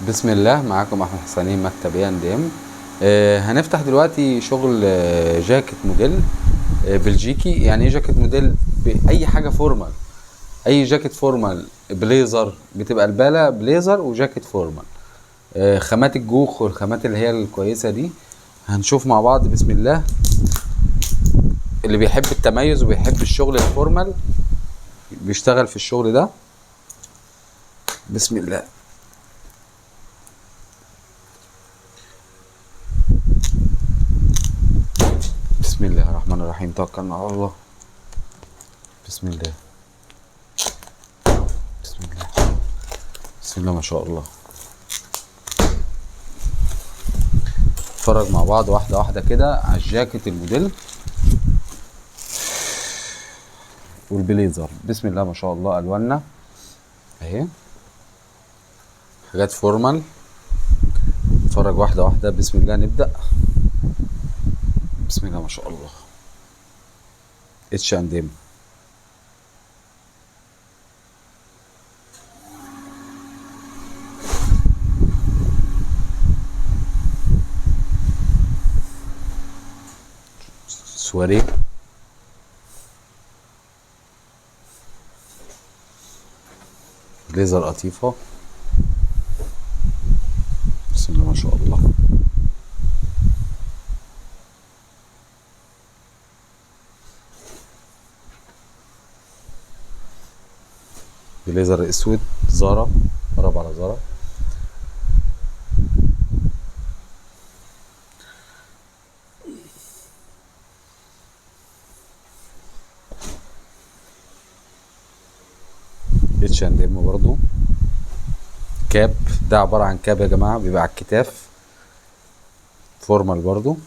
بسم الله. معاكم احمد حسنين، مكتب A&M. هنفتح دلوقتي شغل جاكيت موديل بلجيكي. يعني ايه جاكيت موديل؟ باي حاجه فورمال، اي جاكيت فورمال، بليزر، بتبقى الباله بليزر وجاكيت فورمال. خامات الجوخ والخامات اللي هي الكويسه دي هنشوف مع بعض. بسم الله. اللي بيحب التميز وبيحب الشغل الفورمال بيشتغل في الشغل ده. بسم الله. بسم الله الرحمن الرحيم. توكلنا على الله. بسم الله. بسم الله. بسم الله ما شاء الله. نتفرج مع بعض واحدة واحدة كده على الجاكيت الموديل والبليزر. بسم الله ما شاء الله. ألواننا اهي، حاجات فورمال. نتفرج واحدة واحدة. بسم الله. نبدأ. بسم الله ما شاء الله. H&M. سواري. بليزر قطيفة. بسم الله ما شاء الله. بليزر اسود. زارا. قرب على زارا. H&M برضو. كاب. ده عبارة عن كاب يا جماعة، بيبقى على الكتاف. فورمال برضو.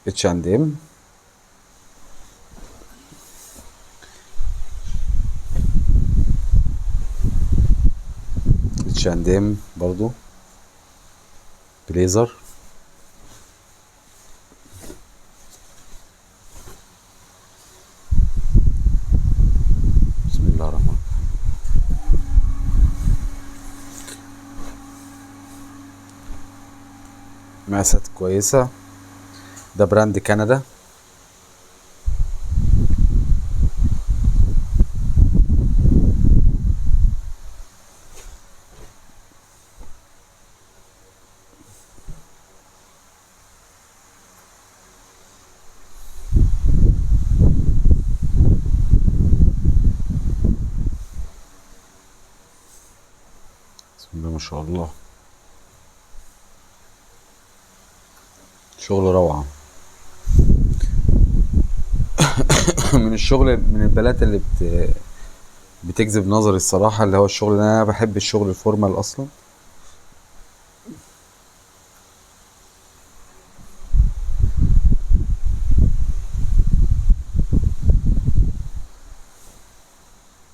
H&M. H&M برضو. بليزر. بسم الله الرحمن الرحيم. مقاسات كويسة. ده براند كندا. بسم الله ما شاء الله. شغل روعة. من الشغل، من البلات اللي بتجذب نظري الصراحة، اللي هو الشغل ده. أنا بحب الشغل الفورمال أصلا.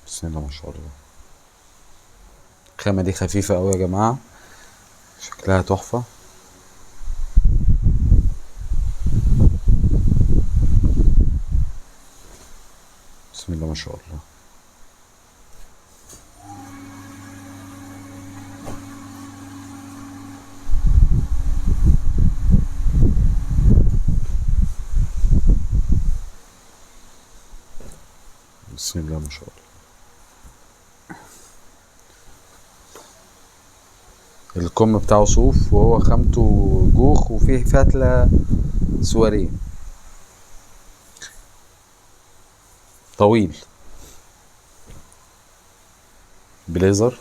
بسم الله ما شاء الله. الخامة دي خفيفة أوي يا جماعة، شكلها تحفة. بسم الله ما شاء الله. بسم الله ما شاء الله. الكم بتاعه صوف، وهو خامته جوخ، وفيه فتلة سواريه طويل. بليزر.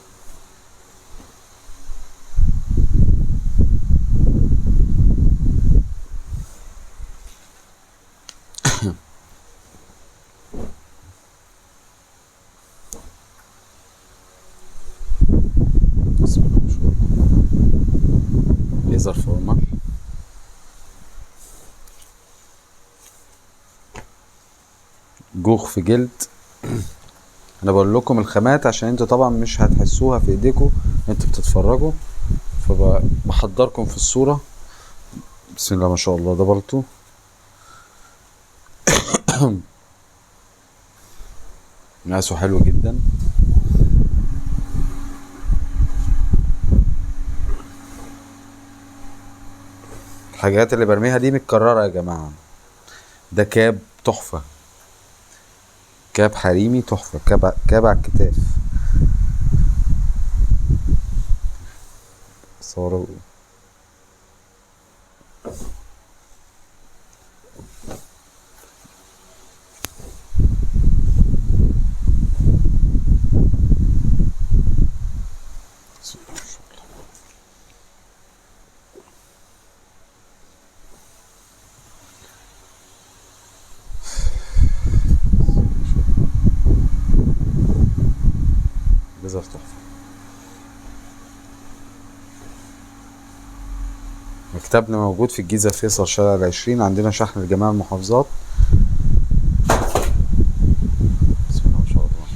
بسم الله ما شاء الله. بليزر فورمال. جوخ في جلد. انا بقول لكم الخامات عشان انتوا طبعا مش هتحسوها في ايديكم انتوا بتتفرجوا، فبحضركم في الصورة. بسم الله ما شاء الله. ده بلطو. مقاسه حلو جدا. الحاجات اللي برميها دي متكررة يا جماعة. ده كاب تحفة، كاب حريمي تحفة، كاب على الكتاف. صورة. بيظهر تحفة. مكتبنا موجود في الجيزة، فيصل شارع 20. عندنا شحن لجميع المحافظات. بسم الله ما شاء الله.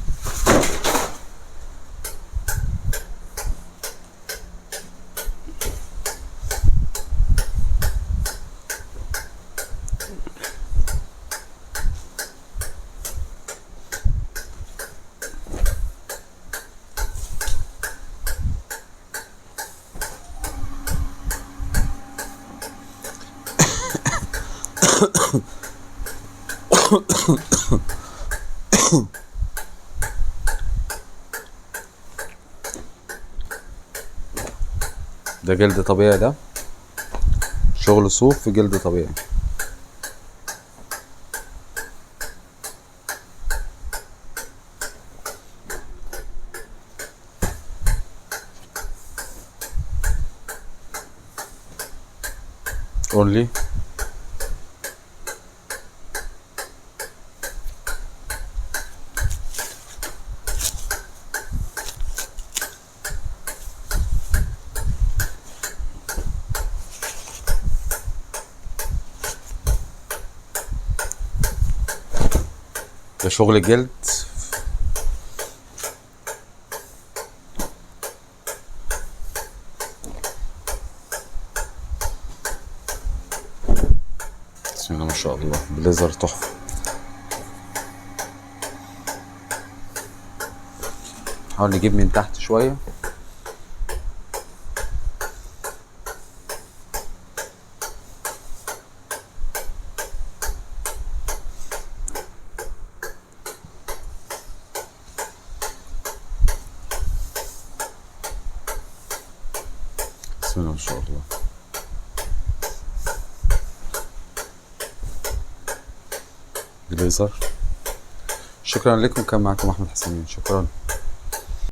ده جلد طبيعي، ده شغل صوف في جلد طبيعي. اونلي. ده شغل جلد. بسم الله ما شاء الله. بليزر تحفة. نحاول نجيب من تحت شوية. بسم الله ما شاء الله. بليزر. شكرا لكم، كان معكم احمد حسنين. شكرا.